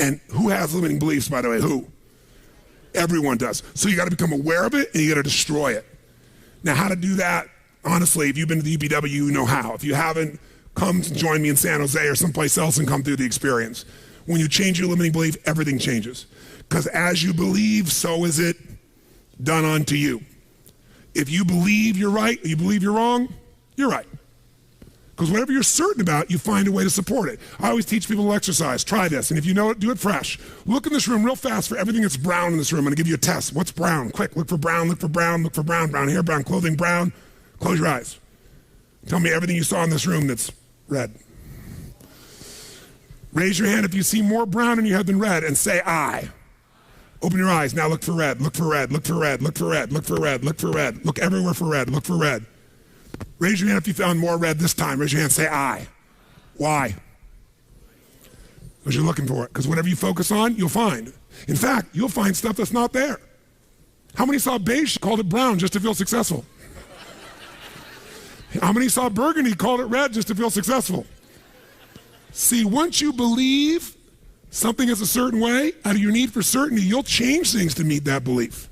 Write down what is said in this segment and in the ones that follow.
And who has limiting beliefs, by the way? Who? Everyone does. So you got to become aware of it and you got to destroy it. Now, how to do that? Honestly, if you've been to the UPW, you know how. If you haven't, come join me in San Jose or someplace else and come through the experience. When you change your limiting belief, everything changes. Because as you believe, so is it done unto you. If you believe you're right or you believe you're wrong, you're right. Because whatever you're certain about, you find a way to support it. I always teach people to exercise. Try this. And if you know it, do it fresh. Look in this room real fast for everything that's brown in this room. I'm going to give you a test. What's brown? Quick, look for brown, look for brown, look for brown. Brown hair, brown clothing, brown. Close your eyes. Tell me everything you saw in this room that's red. Raise your hand if you see more brown in your head than red and say I. Open your eyes. Now look for red. Look for red. Look for red. Look for red. Look for red. Look for red. Look everywhere for red. Look for red. Raise your hand if you found more red this time. Raise your hand. Say I. Why? Because you're looking for it. Because whatever you focus on, you'll find. In fact, you'll find stuff that's not there. How many saw beige, called it brown just to feel successful? How many saw burgundy, called it red just to feel successful? See, once you believe something is a certain way, out of your need for certainty, you'll change things to meet that belief.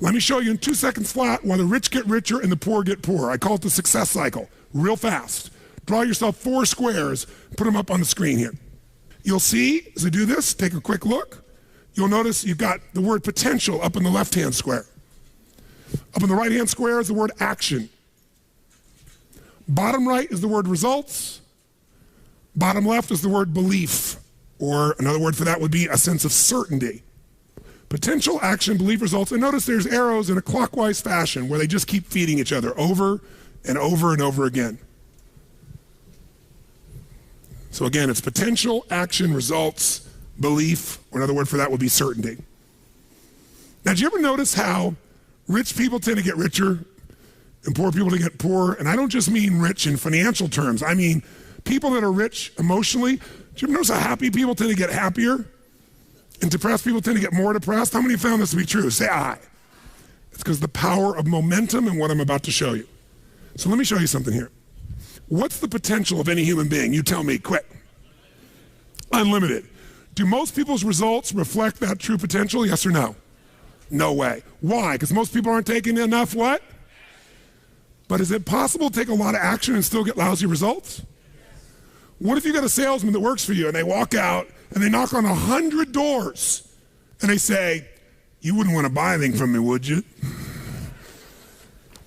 Let me show you in 2 seconds flat why the rich get richer and the poor get poorer. I call it the success cycle, real fast. Draw yourself 4 squares, put them up on the screen here. You'll see, as I do this, take a quick look, you'll notice you've got the word potential up in the left-hand square. Up in the right-hand square is the word action. Bottom right is the word results. Bottom left is the word belief, or another word for that would be a sense of certainty. Potential, action, belief, results. And notice there's arrows in a clockwise fashion where they just keep feeding each other over and over and over again. So again, it's potential, action, results, belief, or another word for that would be certainty. Now, did you ever notice how rich people tend to get richer and poor people to get poorer? And I don't just mean rich in financial terms. I mean people that are rich emotionally. Do you ever notice how happy people tend to get happier? And depressed people tend to get more depressed? How many have found this to be true? Say I. It's because the power of momentum and what I'm about to show you. So let me show you something here. What's the potential of any human being? You tell me, quick. Unlimited. Do most people's results reflect that true potential? Yes or no? No way. Why? Because most people aren't taking enough what? But is it possible to take a lot of action and still get lousy results? What if you got a salesman that works for you and they walk out and they knock on 100 doors and they say, you wouldn't want to buy anything from me, would you?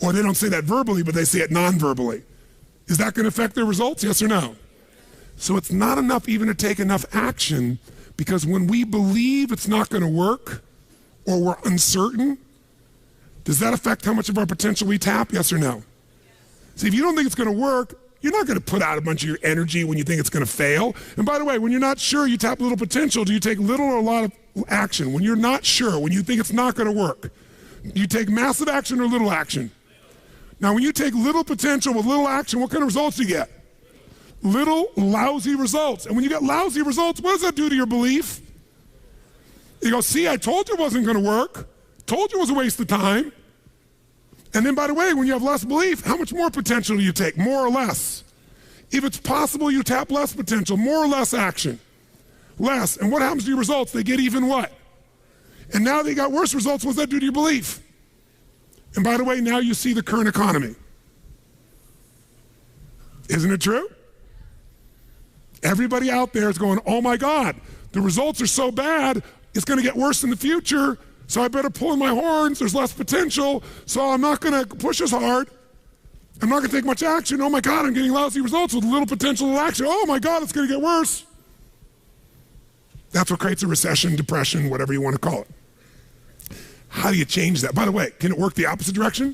Or they don't say that verbally, but they say it non-verbally. Is that going to affect their results? Yes or no? So it's not enough even to take enough action, because when we believe it's not going to work or we're uncertain, does that affect how much of our potential we tap? Yes or no? See, if you don't think it's going to work, you're not going to put out a bunch of your energy when you think it's going to fail. And by the way, when you're not sure, you tap little potential. Do you take little or a lot of action? When you're not sure, when you think it's not going to work, do you take massive action or little action? Now, when you take little potential with little action, what kind of results do you get? Little lousy results. And when you get lousy results, what does that do to your belief? You go, see, I told you it wasn't going to work. Told you it was a waste of time. And then, by the way, when you have less belief, how much more potential do you take? More or less? If it's possible, you tap less potential, more or less action. Less. And what happens to your results? They get even what? And now they got worse results. What does that do to your belief? And by the way, now you see the current economy. Isn't it true? Everybody out there is going, oh my God, the results are so bad, it's going to get worse in the future. So I better pull in my horns, there's less potential, so I'm not going to push as hard. I'm not going to take much action. Oh my God, I'm getting lousy results with little potential action. Oh my God, it's going to get worse. That's what creates a recession, depression, whatever you want to call it. How do you change that? By the way, can it work the opposite direction?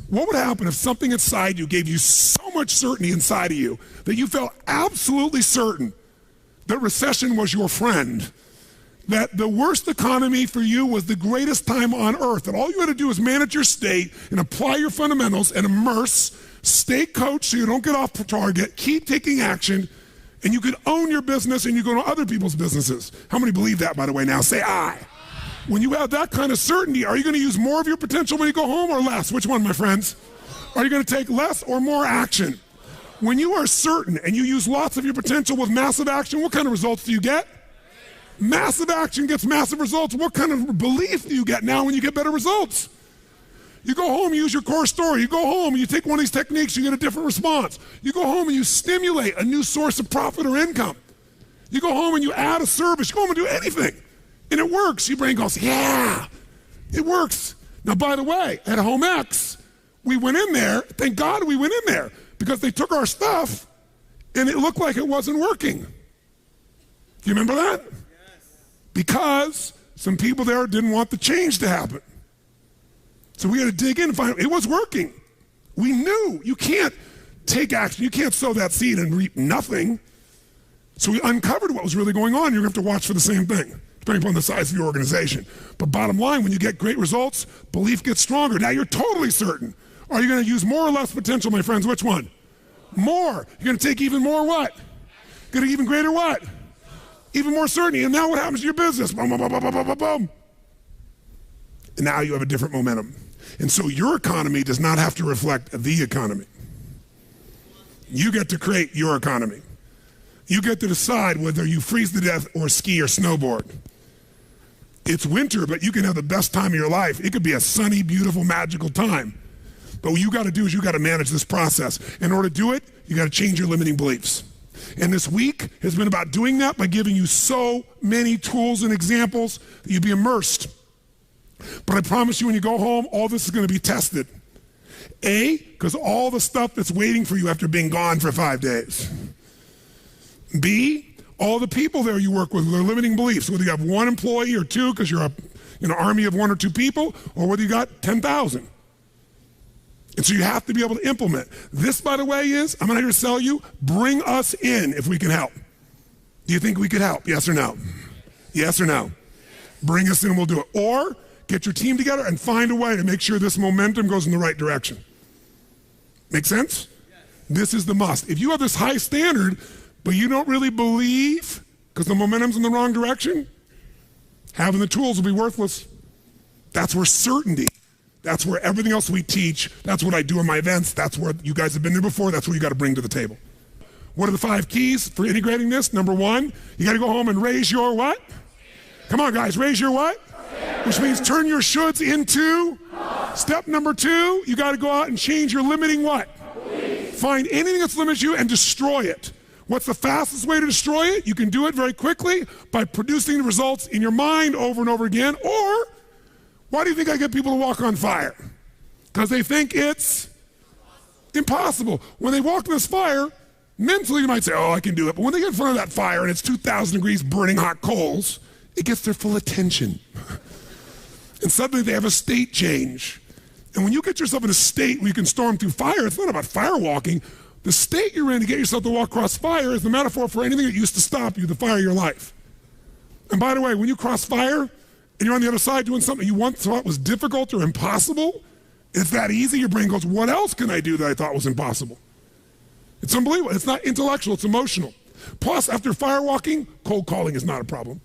What would happen if something inside you gave you so much certainty inside of you that you felt absolutely certain that recession was your friend? That the worst economy for you was the greatest time on earth, and all you had to do is manage your state and apply your fundamentals and immerse, stay coached so you don't get off target, keep taking action, and you could own your business and you go to other people's businesses. How many believe that, by the way, now? Say I. When you have that kind of certainty, are you going to use more of your potential when you go home or less? Which one, my friends? Are you going to take less or more action? When you are certain and you use lots of your potential with massive action, what kind of results do you get? Massive action gets massive results. What kind of belief do you get now when you get better results? You go home, you use your core story. You go home, you take one of these techniques, you get a different response. You go home and you stimulate a new source of profit or income. You go home and you add a service. You go home and do anything. And it works. Your brain goes, yeah, it works. Now, by the way, at Home X, we went in there. Thank God we went in there because they took our stuff and it looked like it wasn't working. Do you remember that? Yes. Because some people there didn't want the change to happen. So we had to dig in and find it was working. We knew you can't take action. You can't sow that seed and reap nothing. So we uncovered what was really going on. You're going to have to watch for the same thing, depending upon the size of your organization. But bottom line, when you get great results, belief gets stronger. Now you're totally certain. Are you going to use more or less potential, my friends? Which one? More. You're going to take even more what? Get even greater what? Even more certainty. And now what happens to your business? Boom, boom, boom, boom, boom, boom, boom. And now you have a different momentum. And so your economy does not have to reflect the economy. You get to create your economy. You get to decide whether you freeze to death or ski or snowboard. It's winter, but you can have the best time of your life. It could be a sunny, beautiful, magical time. But what you got to do is you got to manage this process. In order to do it, you got to change your limiting beliefs. And this week has been about doing that by giving you so many tools and examples that you'll be immersed. But I promise you when you go home, all this is going to be tested. A, because all the stuff that's waiting for you after being gone for 5 days. B, all the people there you work with, their limiting beliefs, whether you have one employee or two because you're an army of one or two people, or whether you got 10,000. And so you have to be able to implement. This, by the way, is, I'm not here to sell you, bring us in if we can help. Do you think we could help? Yes or no? Yes or no? Bring us in and we'll do it. Or get your team together and find a way to make sure this momentum goes in the right direction. Make sense? Yes. This is the must. If you have this high standard, but you don't really believe because the momentum's in the wrong direction, having the tools will be worthless. That's where certainty, that's where everything else we teach, that's what I do in my events, that's where you guys have been there before, that's what you got to bring to the table. What are the 5 keys for integrating this? Number 1, you got to go home and raise your what? Come on, guys, raise your what? Which means turn your shoulds into. Step number 2, you got to go out and change your limiting what? Find anything that's limited you and destroy it. What's the fastest way to destroy it? You can do it very quickly by producing the results in your mind over and over again. Or, why do you think I get people to walk on fire? Because they think it's impossible. When they walk in this fire, mentally you might say, oh, I can do it. But when they get in front of that fire and it's 2,000 degrees burning hot coals, it gets their full attention. And suddenly they have a state change. And when you get yourself in a state where you can storm through fire, it's not about fire walking. The state you're in to get yourself to walk across fire is the metaphor for anything that used to stop you, the fire of your life. And by the way, when you cross fire and you're on the other side doing something you once thought was difficult or impossible, it's that easy, your brain goes, what else can I do that I thought was impossible? It's unbelievable. It's not intellectual, it's emotional. Plus, after fire walking, cold calling is not a problem.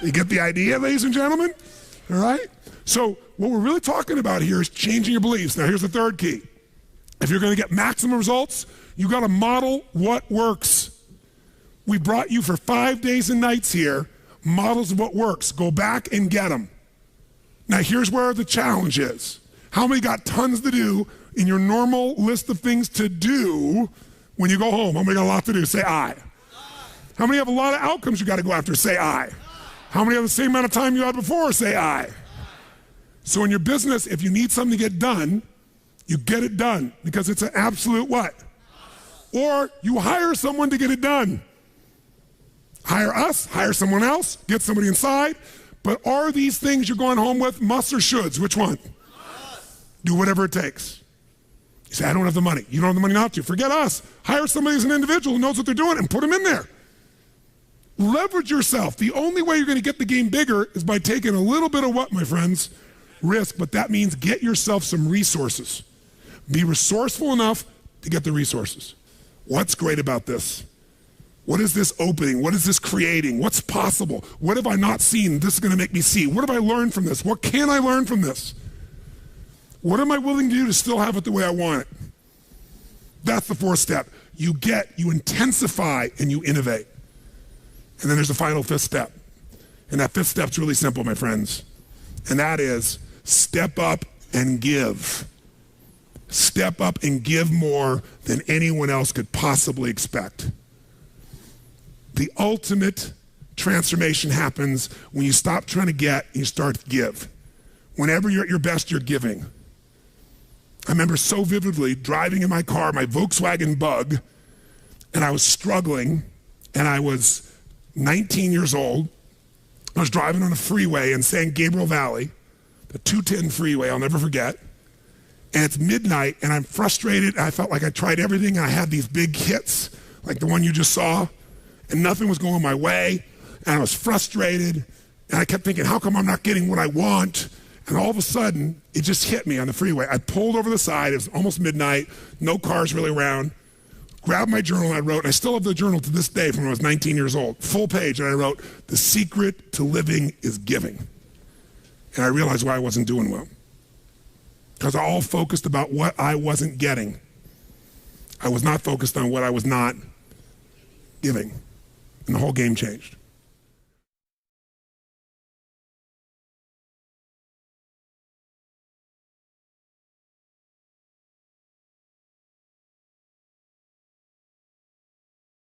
You get the idea, ladies and gentlemen? All right? So what we're really talking about here is changing your beliefs. Now here's the 3rd key. If you're going to get maximum results, you got to model what works. We brought you for 5 days and nights here, models of what works. Go back and get them. Now here's where the challenge is. How many got tons to do in your normal list of things to do when you go home? How many got a lot to do? Say I. How many have a lot of outcomes you got to go after? Say I. How many have the same amount of time you had before? Say I. So in your business, if you need something to get done, you get it done because it's an absolute what? Or you hire someone to get it done. Hire us, hire someone else, get somebody inside. But are these things you're going home with musts or shoulds? Which one? Do whatever it takes. You say, I don't have the money. You don't have the money not to. Forget us. Hire somebody as an individual who knows what they're doing and put them in there. Leverage yourself. The only way you're going to get the game bigger is by taking a little bit of what, my friends? Risk, but that means get yourself some resources. Be resourceful enough to get the resources. What's great about this? What is this opening? What is this creating? What's possible? What have I not seen? This is going to make me see. What have I learned from this? What can I learn from this? What am I willing to do to still have it the way I want it? That's the 4th step. You intensify and you innovate. And then there's the final fifth step. And that fifth step's really simple, my friends. And that is step up and give. Step up and give more than anyone else could possibly expect. The ultimate transformation happens when you stop trying to get and you start to give. Whenever you're at your best, you're giving. I remember so vividly driving in my car, my Volkswagen Bug, and I was struggling, and I was 19 years old. I was driving on a freeway in San Gabriel Valley, the 210 freeway, I'll never forget. And it's midnight, and I'm frustrated. I felt like I tried everything, and I had these big hits, like the one you just saw, and nothing was going my way, and I was frustrated, and I kept thinking, how come I'm not getting what I want? And all of a sudden, it just hit me on the freeway. I pulled over the side. It was almost midnight, no cars really around. Grabbed my journal and I wrote, and I still have the journal to this day from when I was 19 years old, full page, and I wrote, the secret to living is giving. And I realized why I wasn't doing well. Because I all focused about what I wasn't getting. I was not focused on what I was not giving. And the whole game changed.